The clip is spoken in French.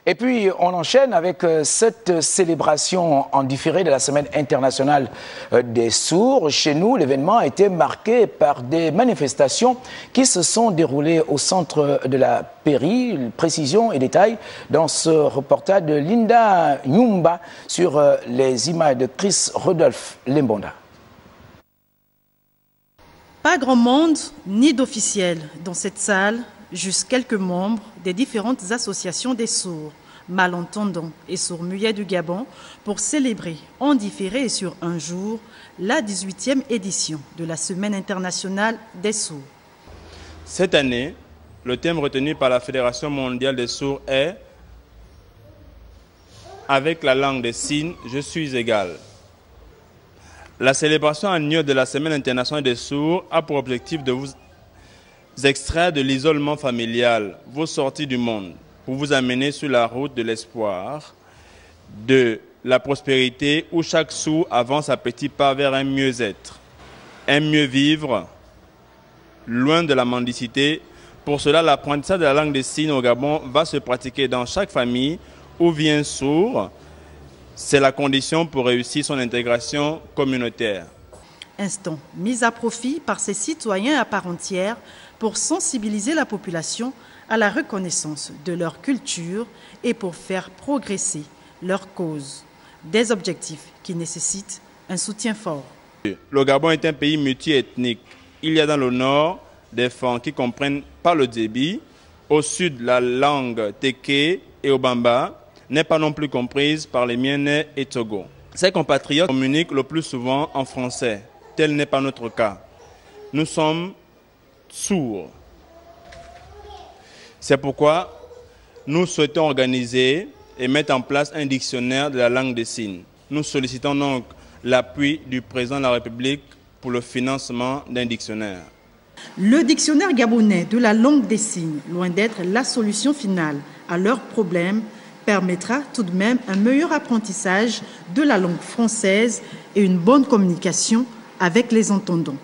Et puis, on enchaîne avec cette célébration en différé de la Semaine internationale des sourds. Chez nous, l'événement a été marqué par des manifestations qui se sont déroulées au centre de la Pairie. Précision et détails dans ce reportage de Linda Nyumba sur les images de Chris Rodolphe Lembonda. Pas grand monde ni d'officiels dans cette salle, juste quelques membres des différentes associations des sourds, malentendants et sourds-muets du Gabon pour célébrer en différé et sur un jour la 18e édition de la Semaine internationale des sourds. Cette année, le thème retenu par la Fédération mondiale des sourds est « Avec la langue des signes, je suis égal ». La célébration annuelle de la Semaine internationale des sourds a pour objectif de vous extraire de l'isolement familial, vos sorties du monde, pour vous amener sur la route de l'espoir, de la prospérité où chaque sourd avance à petits pas vers un mieux-être, un mieux vivre, loin de la mendicité. Pour cela, l'apprentissage de la langue des signes au Gabon va se pratiquer dans chaque famille où vit un sourd. C'est la condition pour réussir son intégration communautaire. Instant mis à profit par ces citoyens à part entière pour sensibiliser la population à la reconnaissance de leur culture et pour faire progresser leur cause. Des objectifs qui nécessitent un soutien fort. Le Gabon est un pays multiethnique. Il y a dans le nord des Fans qui comprennent pas le Djebi, au sud la langue Téké et Obamba n'est pas non plus comprise par les Mienais et Togo. Ces compatriotes communiquent le plus souvent en français. Tel n'est pas notre cas. Nous sommes sourds. C'est pourquoi nous souhaitons organiser et mettre en place un dictionnaire de la langue des signes. Nous sollicitons donc l'appui du président de la République pour le financement d'un dictionnaire. Le dictionnaire gabonais de la langue des signes, loin d'être la solution finale à leurs problèmes, permettra tout de même un meilleur apprentissage de la langue française et une bonne communication avec les entendants.